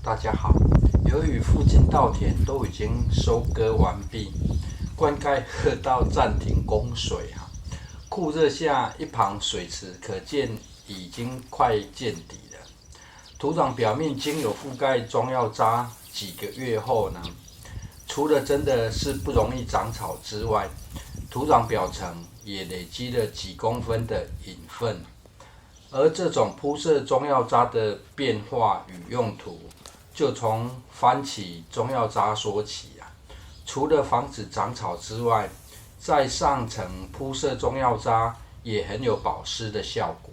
大家好。由于附近稻田都已经收割完毕，灌溉河道暂停供水酷热下，一旁水池可见已经快见底了。土壤表面经有覆盖中药渣几个月后呢，除了真的是不容易长草之外，土壤表层也累积了几公分的隐分。而这种铺设中药渣的变化与用途，就从翻起中药渣说起除了防止长草之外，在上层铺设中药渣也很有保湿的效果。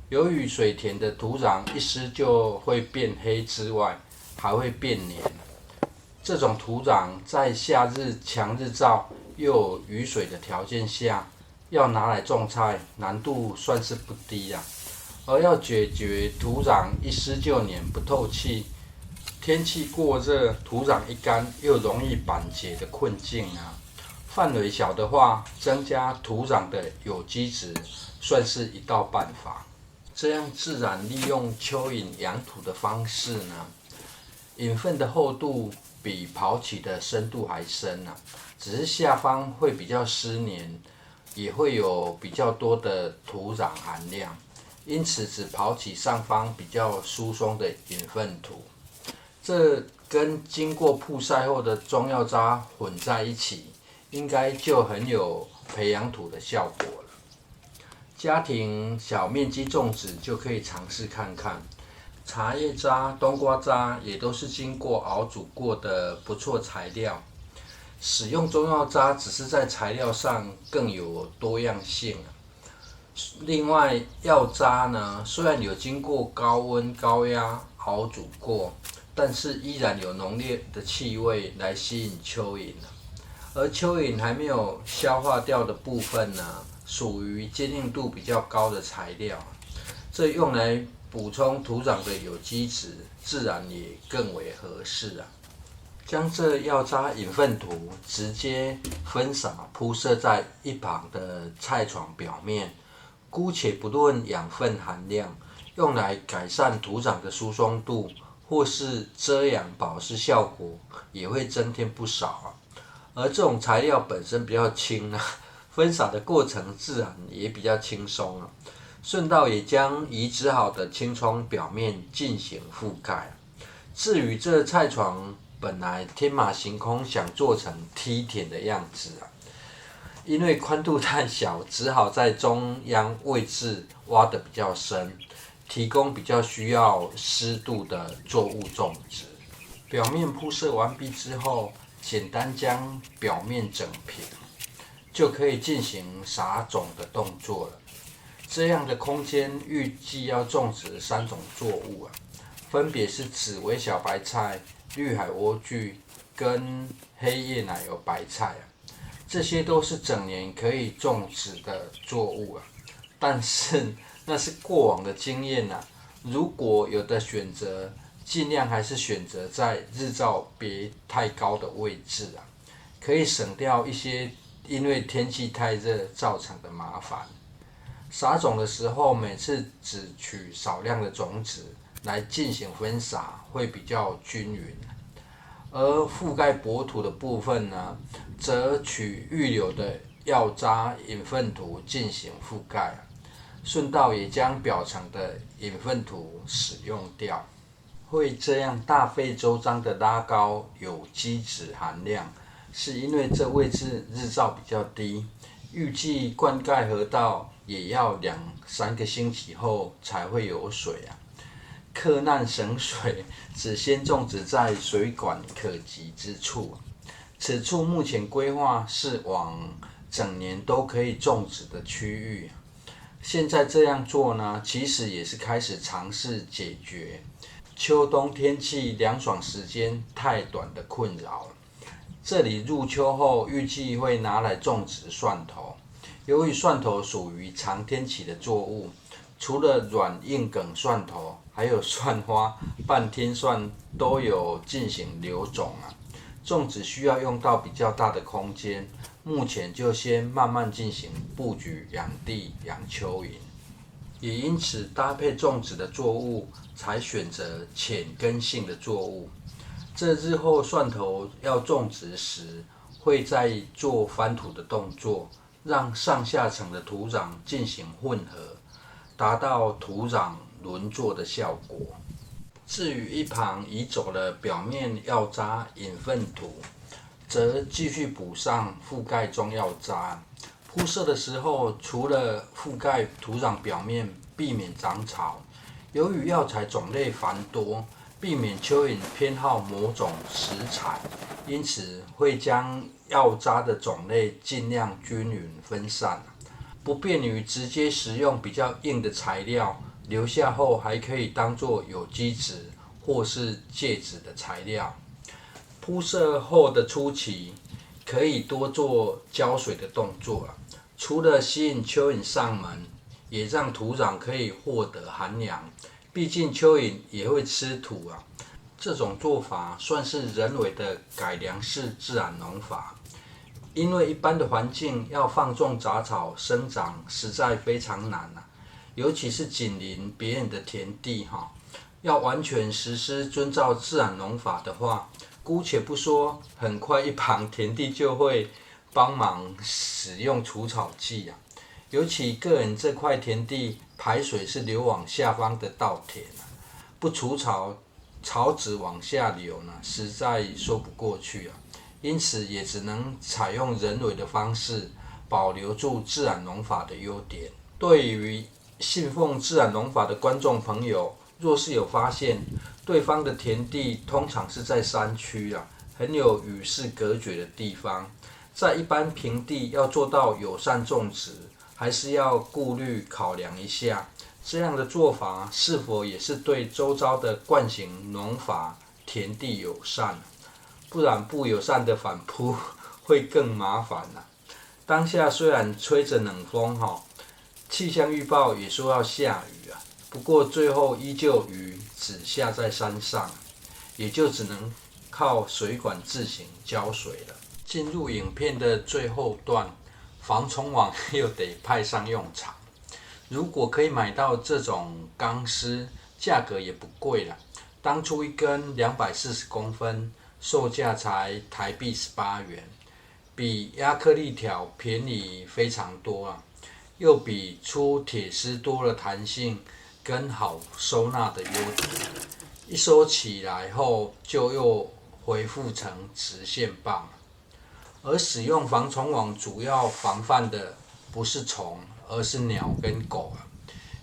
由于水田的土壤一湿就会变黑之外，还会变黏。这种土壤在夏日强日照又有雨水的条件下，要拿来种菜难度算是不低而要解决土壤一湿就黏不透气，天气过热土壤一干又容易板结的困境范围小的话，增加土壤的有机质算是一道办法。这样自然利用蚯蚓养土的方式呢，引粪的厚度比刨起的深度还深只是下方会比较湿黏，也会有比较多的土壤含量，因此只刨起上方比较疏松的引粪土。这跟经过曝晒后的中药渣混在一起，应该就很有培养土的效果了。家庭小面积种植就可以尝试看看。茶叶渣、冬瓜渣也都是经过熬煮过的不错材料。使用中药渣只是在材料上更有多样性另外，药渣呢，虽然有经过高温高压熬煮过，但是依然有浓烈的气味来吸引蚯蚓而蚯蚓还没有消化掉的部分呢，属于坚硬度比较高的材料，这用来补充土壤的有机质，自然也更为合适将这药渣引粪土直接分撒铺设在一旁的菜床表面，姑且不论养分含量，用来改善土壤的疏松度，或是遮阳保湿效果，也会增添不少而这种材料本身比较轻分撒的过程自然也比较轻松顺道也将移植好的青葱表面进行覆盖。至于这菜床本来天马行空想做成梯田的样子因为宽度太小，只好在中央位置挖得比较深，提供比较需要湿度的作物种植。表面铺设完毕之后，简单将表面整平，就可以进行撒种的动作了。这样的空间预计要种植3种作物分别是紫微小白菜、绿海莴苣跟黑叶奶油白菜这些都是整年可以种植的作物但是那是过往的经验如果有的选择，尽量还是选择在日照别太高的位置可以省掉一些因为天气太热造成的麻烦。撒种的时候，每次只取少量的种子来进行分撒，会比较均匀。而覆盖薄土的部分呢，则取预留的药渣引粪土进行覆盖，顺道也将表层的引粪土使用掉。会这样大费周章的拉高有机质含量，是因为这位置日照比较低，预计灌溉河道也要2-3个星期后才会有水克难省水，只先种植在水管可及之处。此处目前规划是往整年都可以种植的区域。现在这样做呢，其实也是开始尝试解决秋冬天气凉爽时间太短的困扰。这里入秋后预计会拿来种植蒜头。由于蒜头属于长天期的作物，除了软硬梗蒜头，还有蒜花、半天蒜都有进行留种种植需要用到比较大的空间，目前就先慢慢进行布局养地养蚯蚓。也因此搭配种植的作物才选择浅根性的作物。这日后蒜头要种植时，会再做翻土的动作，让上下层的土壤进行混合，达到土壤轮作的效果。至于一旁移走了表面药渣引粪土，则继续补上覆盖中药渣。铺设的时候，除了覆盖土壤表面，避免长草。由于药材种类繁多，避免蚯蚓偏好某种食材，因此会将药渣的种类尽量均匀分散，不便于直接食用比较硬的材料。留下后还可以当作有机质或是介质的材料。铺设后的初期，可以多做浇水的动作，除了吸引蚯蚓上门，也让土壤可以获得涵养。毕竟蚯蚓也会吃土啊。这种做法算是人为的改良式自然农法，因为一般的环境要放种杂草生长实在非常难啊。尤其是紧邻别人的田地要完全实施遵照自然农法的话，姑且不说，很快一旁田地就会帮忙使用除草剂啊。尤其个人这块田地排水是流往下方的稻田不除草，草籽往下流实在说不过去因此也只能采用人为的方式，保留住自然农法的优点。对于信奉自然农法的观众朋友，若是有发现对方的田地通常是在山区很有与世隔绝的地方，在一般平地要做到友善种植，还是要顾虑考量一下，这样的做法是否也是对周遭的惯行农法田地友善，不然不友善的反扑会更麻烦当下虽然吹着冷风气象预报也说要下雨不过最后依旧雨只下在山上，也就只能靠水管自行浇水了。进入影片的最后段，防虫网又得派上用场。如果可以买到这种钢丝，价格也不贵了。当初一根240公分，售价才台币18元，比亚克力条便宜非常多又比粗铁丝多了弹性跟好收纳的优点。一收起来后就又恢复成直线棒。而使用防虫网主要防范的不是虫，而是鸟跟狗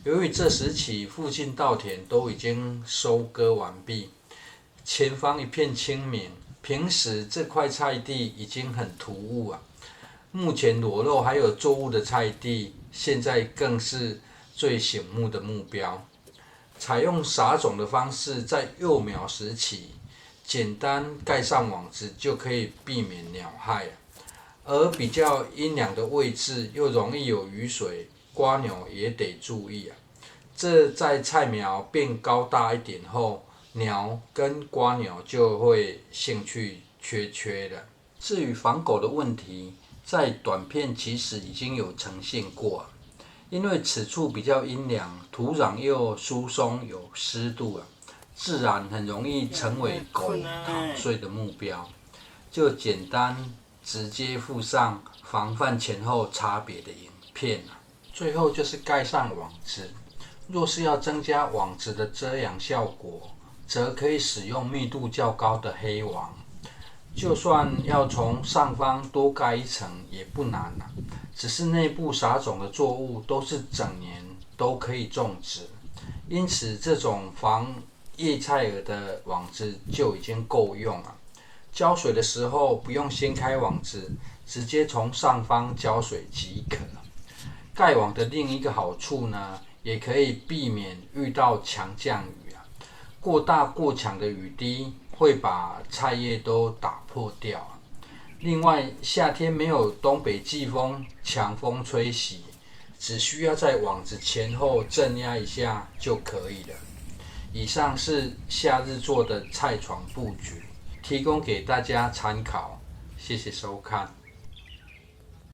由于这时起附近稻田都已经收割完毕，前方一片清明，平时这块菜地已经很突兀目前裸露还有作物的菜地，现在更是最醒目的目标。采用撒种的方式，在幼苗时起，简单盖上网子就可以避免鸟害而比较阴凉的位置又容易有雨水，蝸牛也得注意这在菜苗变高大一点后，鸟跟蝸牛就会兴趣缺了。至于防狗的问题，在短片其实已经有呈现过因为此处比较阴凉，土壤又疏松有湿度自然很容易成为狗逃睡的目标。就简单直接附上防范前后差别的影片最后就是盖上网子。若是要增加网子的遮阳效果，则可以使用密度较高的黑网。就算要从上方多盖一层也不难只是内部撒种的作物都是整年都可以种植，因此这种防叶菜蛾的网子就已经够用浇水的时候不用掀开网子，直接从上方浇水即可。盖网的另一个好处也可以避免遇到强降雨过大过强的雨滴会把菜叶都打破掉另外，夏天没有东北季风强风吹袭，只需要在网子前后镇压一下就可以了。以上是夏日做的菜床布局，提供给大家参考，谢谢收看。